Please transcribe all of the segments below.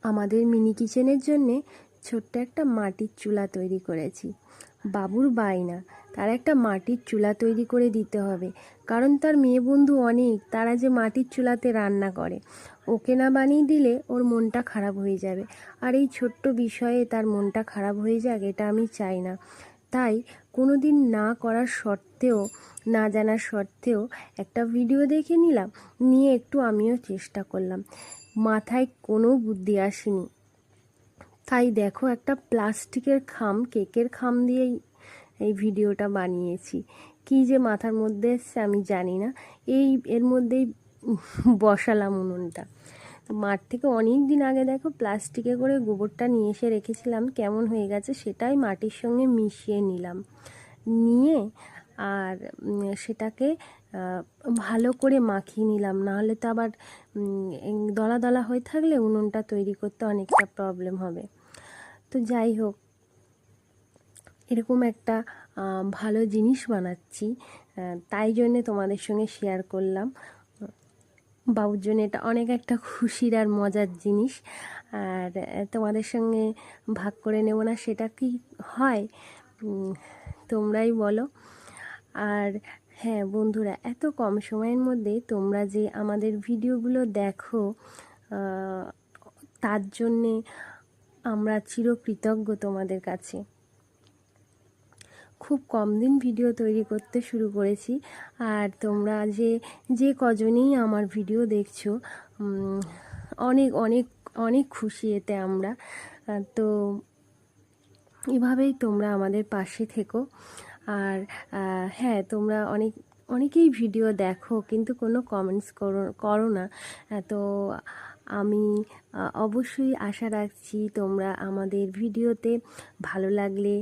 আমাদের মিনি কিচেনের জন্যে ছোট্ট একটা মাটির চুলা তৈরি করেছি। বাবুর বায়না, তার একটা মাটির চুলা তৈরি করে দিতে হবে, কারণ তার মেয়ে বন্ধু অনেক, তারা যে মাটির চুলাতে রান্না করে, ওকে না বানিয়ে দিলে ওর মনটা খারাপ হয়ে যাবে। আর এই ছোট্ট বিষয়ে তার মনটা খারাপ হয়ে যাক, এটা আমি চাই না। তাই কোনো দিন না করার সত্ত্বেও, না জানার সত্ত্বেও একটা ভিডিও দেখে নিলাম, নিয়ে একটু আমিও চেষ্টা করলাম। মাথায় কোনো বুদ্ধি আসেনি, তাই দেখো একটা প্লাস্টিকের খাম, কেকের খাম দিয়েই এই ভিডিওটা বানিয়েছি। কি যে মাথার মধ্যে এসছে আমি জানি না। এর মধ্যেই বসালাম উনুনটা। মাঠ থেকে অনেক দিন আগে দেখো প্লাস্টিকে করে গোবরটা নিয়ে এসে রেখেছিলাম, কেমন হয়ে গেছে সেটাই মাটির সঙ্গে মিশিয়ে নিলাম। নিয়ে আর সেটাকে ভালো করে মাখিয়ে নিলাম, নাহলে তো আবার দলা দলা হয়ে থাকলে উনুনটা তৈরি করতে অনেকটা প্রবলেম হবে। তো যাই হোক, এরকম একটা ভালো জিনিস বানাচ্ছি, তাই জন্যে তোমাদের সঙ্গে শেয়ার করলাম। বাবুর জন্য এটা অনেক একটা খুশির আর মজার জিনিস, আর তোমাদের সঙ্গে ভাগ করে নেব না সেটা কি হয়, তোমরাই বলো। আর হ্যাঁ বন্ধুরা, এত কম সময়ের মধ্যে তোমরা যে আমাদের ভিডিওগুলো দেখো, তার জন্যে আমরা চিরকৃতজ্ঞ তোমাদের কাছে। খুব কম দিন ভিডিও তৈরি করতে শুরু করেছি, আর তোমরা যে কজনেই আমার ভিডিও দেখছো, অনেক অনেক অনেক খুশি এতে আমরা। তো এভাবেই তোমরা আমাদের পাশে থেকো। আর হ্যাঁ, তোমরা অনেকেই ভিডিও দেখো কিন্তু কোনো কমেন্টস করো না। তো আমি অবশ্যই আশা রাখছি তোমরা আমাদের ভিডিওতে ভালো লাগলে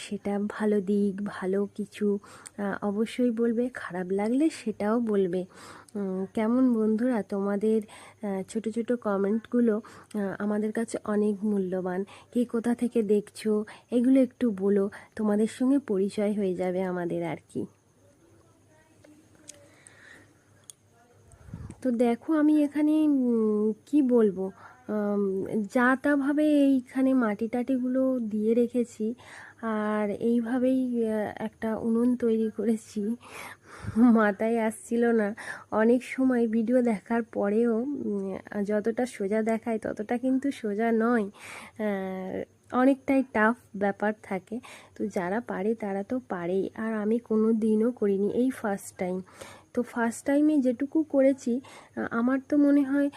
সেটা ভালো দিক, ভালো কিছু অবশ্যই বলবে, খারাপ লাগলে সেটাও বলবে। কেমন বন্ধুরা, তোমাদের ছোট ছোট কমেন্টগুলো আমাদের কাছে অনেক মূল্যবান। কে কোথা থেকে দেখছো এগুলো একটু বলো, তোমাদের সঙ্গে পরিচয় হয়ে যাবে আমাদের আর কি। তো দেখো আমি এখানে কি বলবো, যা তাভাবে এইখানে মাটি টাটিগুলো দিয়ে রেখেছি, আর এইভাবেই একটা উনুন তৈরি করেছি। মাথায় আসছিল না, অনেক সময় ভিডিও দেখার পরেও যতটা সোজা দেখায় ততটা কিন্তু সোজা নয়, অনেকটাই টাফ ব্যাপার থাকে। তো যারা পারে তারা তো পারেই, আর আমি কোনো দিনও করিনি, এই ফার্স্ট টাইম। তো ফার্স্ট টাইমে যেটুকু করেছি, আমার তো মনে হয়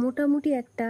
মোটামুটি একটা